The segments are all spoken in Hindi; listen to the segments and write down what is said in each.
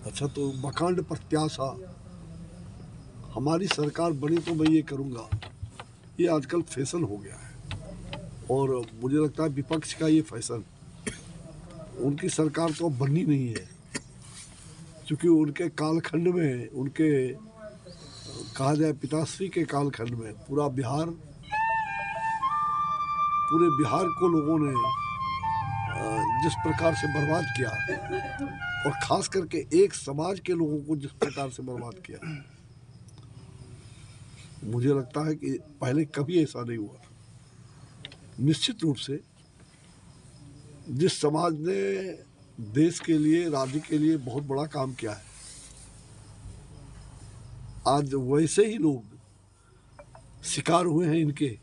अच्छा, तो बकांड प्रत्याशा हमारी सरकार बनी तो मैं ये करूँगा, ये आजकल फैशन हो गया है। और मुझे लगता है विपक्ष का ये फैशन, उनकी सरकार तो अब बननी नहीं है, क्योंकि उनके कालखंड में, उनके कहा जाए पिताश्री के कालखंड में पूरे बिहार को लोगों ने जिस प्रकार से बर्बाद किया, और ख़ास करके एक समाज के लोगों को जिस प्रकार से बर्बाद किया, मुझे लगता है कि पहले कभी ऐसा नहीं हुआ। निश्चित रूप से जिस समाज ने देश के लिए, राज्य के लिए बहुत बड़ा काम किया है, आज वैसे ही लोग शिकार हुए हैं इनके,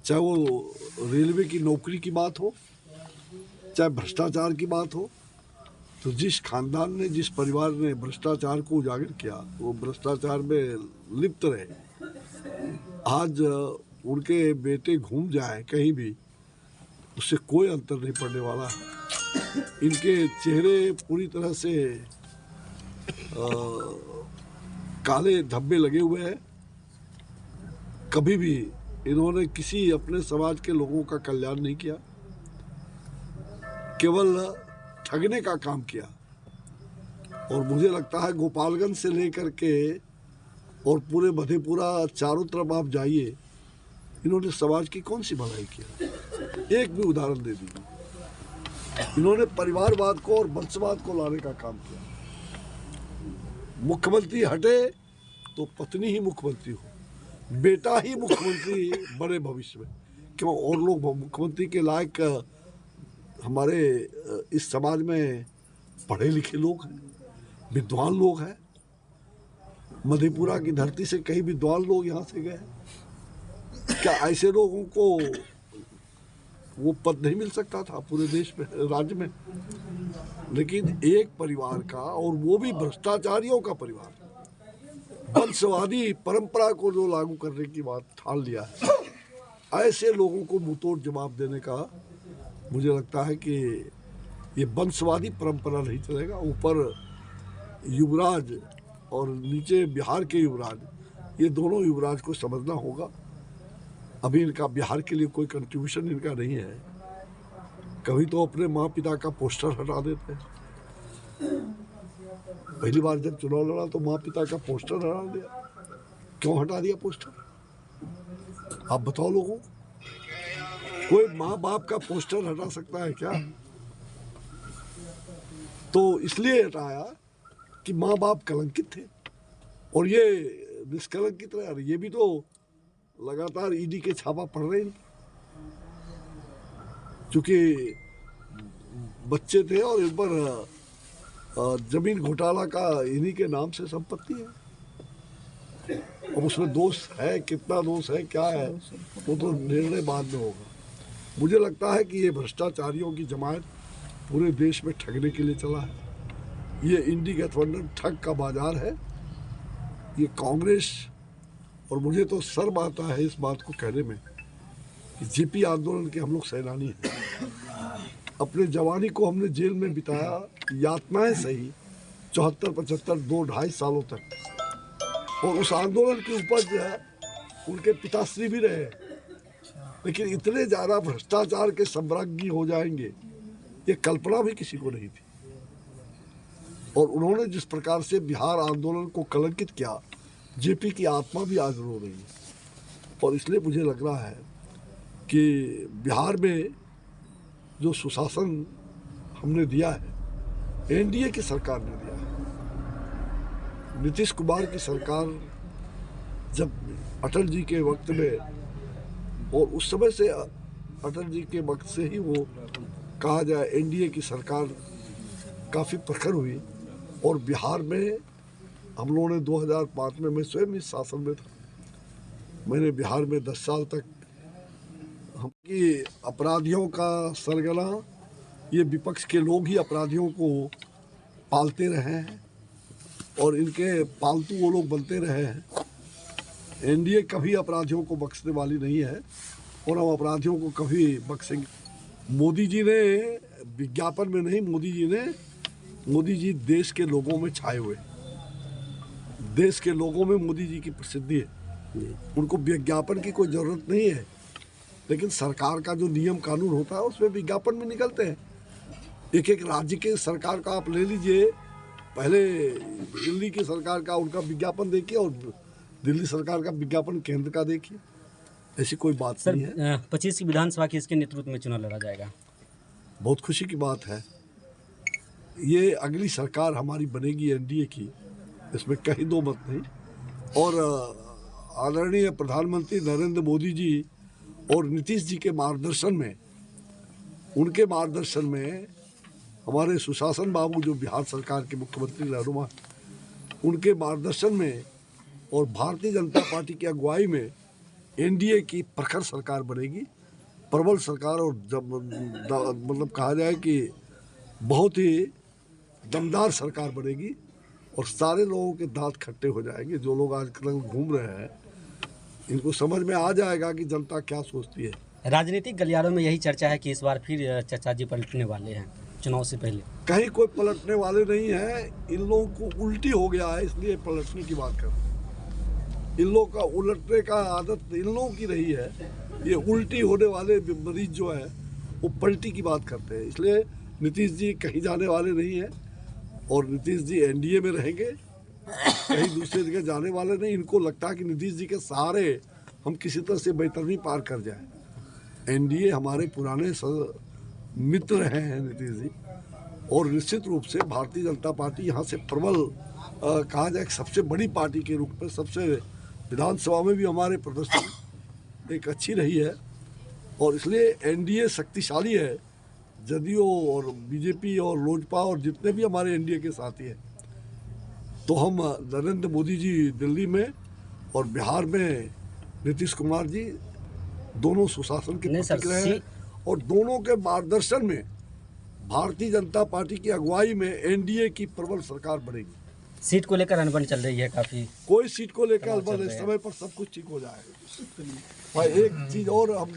चाहे वो रेलवे की नौकरी की बात हो, चाहे भ्रष्टाचार की बात हो। तो जिस खानदान ने, जिस परिवार ने भ्रष्टाचार को उजागर किया, वो भ्रष्टाचार में लिप्त रहे, आज उनके बेटे घूम जाए कहीं भी, उससे कोई अंतर नहीं पड़ने वाला है। इनके चेहरे पूरी तरह से काले धब्बे लगे हुए हैं। कभी भी इन्होंने किसी अपने समाज के लोगों का कल्याण नहीं किया, केवल ठगने का काम किया। और मुझे लगता है गोपालगंज से लेकर के और पूरे मधेपुरा, चारों तरफ आप जाइए, इन्होंने समाज की कौन सी भलाई किया? एक भी उदाहरण दे दीजिए। इन्होंने परिवारवाद को और वंशवाद को लाने का काम किया। मुख्यमंत्री हटे तो पत्नी ही मुख्यमंत्री हो, बेटा ही मुख्यमंत्री बड़े भविष्य में। क्यों? और लोग मुख्यमंत्री के लायक हमारे इस समाज में पढ़े लिखे लोग हैं, विद्वान लोग हैं। मधेपुरा की धरती से कई विद्वान लोग यहाँ से गए। क्या ऐसे लोगों को वो पद नहीं मिल सकता था पूरे देश में, राज्य में? लेकिन एक परिवार का, और वो भी भ्रष्टाचारियों का परिवार, वंशवादी परंपरा को जो लागू करने की बात ठान लिया है, ऐसे लोगों को मुंहतोड़ जवाब देने का मुझे लगता है कि ये वंशवादी परंपरा नहीं चलेगा। ऊपर युवराज और नीचे बिहार के युवराज, ये दोनों युवराज को समझना होगा। अभी इनका बिहार के लिए कोई कंट्रीब्यूशन इनका नहीं है। कभी तो अपने माँ पिता का पोस्टर हटा देते हैं। पहली बार जब चुनाव लड़ा तो माँ पिता का पोस्टर हटा दिया। क्यों हटा दिया पोस्टर? आप बताओ लोगों, कोई माँ बाप का पोस्टर हटा सकता है क्या? तो इसलिए हटाया कि माँ बाप कलंकित थे, और ये निष्कलंकित रहे। ये भी तो लगातार ईडी के छापा पड़ रहे हैं, क्योंकि बच्चे थे और इन पर जमीन घोटाला का इन्हीं के नाम से संपत्ति है। अब उसमें दोष है, कितना दोष है, क्या है, वो तो निर्णय बाद में होगा। मुझे लगता है कि ये भ्रष्टाचारियों की जमात पूरे देश में ठगने के लिए चला है। ये इंडी गठबंधन ठग का बाजार है। ये कांग्रेस, और मुझे तो शर्म आता है इस बात को कहने में कि जेपी आंदोलन के हम लोग सेनानी हैं। अपने जवानी को हमने जेल में बिताया, यातनाएं सही 74, 75, 2-2.5 सालों तक। और उस आंदोलन की उपज जो है, उनके पिताश्री भी रहे। लेकिन इतने ज़्यादा भ्रष्टाचार के सम्राज्ञी हो जाएंगे, ये कल्पना भी किसी को नहीं थी। और उन्होंने जिस प्रकार से बिहार आंदोलन को कलंकित किया, जेपी की आत्मा भी आज रो रही है। और इसलिए मुझे लग रहा है कि बिहार में जो सुशासन हमने दिया है, एनडीए की सरकार ने दिया है। नीतीश कुमार की सरकार जब अटल जी के वक्त में, और उस समय से अटल जी के वक्त से ही वो कहा जाए एनडीए की सरकार काफ़ी प्रखर हुई। और बिहार में हम लोगों ने 2005 में, मैं स्वयं इस शासन में था, मैंने बिहार में 10 साल तक हमकी अपराधियों का सरगना, ये विपक्ष के लोग ही अपराधियों को पालते रहे हैं और इनके पालतू वो लोग बनते रहे हैं। एनडीए कभी अपराधियों को बख्शने वाली नहीं है, और हम अपराधियों को कभी बख्शेंगे। मोदी जी ने विज्ञापन में नहीं, मोदी जी ने मोदी जी देश के लोगों में छाए हुए, देश के लोगों में मोदी जी की प्रसिद्धि है। उनको विज्ञापन की कोई ज़रूरत नहीं है, लेकिन सरकार का जो नियम कानून होता है उसमें विज्ञापन भी निकलते हैं। एक एक राज्य के सरकार का आप ले लीजिए, पहले दिल्ली की सरकार का उनका विज्ञापन देखिए और दिल्ली सरकार का विज्ञापन केंद्र का देखिए, ऐसी कोई बात सर नहीं है। 25 की विधानसभा की इसके नेतृत्व में चुनाव लड़ा जाएगा। बहुत खुशी की बात है। ये अगली सरकार हमारी बनेगी एनडीए की, इसमें कहीं दो मत नहीं। और आदरणीय प्रधानमंत्री नरेंद्र मोदी जी और नीतीश जी के मार्गदर्शन में, उनके मार्गदर्शन में हमारे सुशासन बाबू जो बिहार सरकार के मुख्यमंत्री रहनुमा, उनके मार्गदर्शन में और भारतीय जनता पार्टी की अगुवाई में एनडीए की प्रखर सरकार बनेगी, प्रबल सरकार। और जब मतलब कहा जाए कि बहुत ही दमदार सरकार बनेगी और सारे लोगों के दांत खट्टे हो जाएंगे। जो लोग आजकल घूम रहे हैं, इनको समझ में आ जाएगा कि जनता क्या सोचती है। राजनीतिक गलियारों में यही चर्चा है कि इस बार फिर चाचा जी पलटने वाले हैं चुनाव से पहले। कहीं कोई पलटने वाले नहीं है, इन लोगों को उल्टी हो गया है, इसलिए पलटने की बात कर रहे हैं। इन लोगों का उलटने का आदत इन लोगों की रही है। ये उल्टी होने वाले मरीज जो है वो पलटी की बात करते हैं, इसलिए नीतीश जी कहीं जाने वाले नहीं हैं और नीतीश जी एनडीए में रहेंगे, कहीं दूसरी जगह जाने वाले नहीं। इनको लगता है कि नीतीश जी के सहारे हम किसी तरह से बेहतरीन पार कर जाएं। एनडीए हमारे पुराने मित्र रहे हैं नीतीश जी, और निश्चित रूप से भारतीय जनता पार्टी यहाँ से प्रबल कहा जाए सबसे बड़ी पार्टी के रूप में, सबसे विधानसभा में भी हमारे प्रदर्शन एक अच्छी रही है और इसलिए एनडीए शक्तिशाली है। जदयू और बीजेपी और लोजपा और जितने भी हमारे एनडीए के साथी हैं, तो हम नरेंद्र मोदी जी दिल्ली में और बिहार में नीतीश कुमार जी दोनों सुशासन के प्रतीक रहे हैं और दोनों के मार्गदर्शन में भारतीय जनता पार्टी की अगुवाई में एनडीए की प्रबल सरकार बनेगी। सीट को लेकर अनबन चल रही है काफी। कोई सीट को लेकर अनबन, इस समय पर सब कुछ ठीक हो जाएगा। भाई एक चीज और हम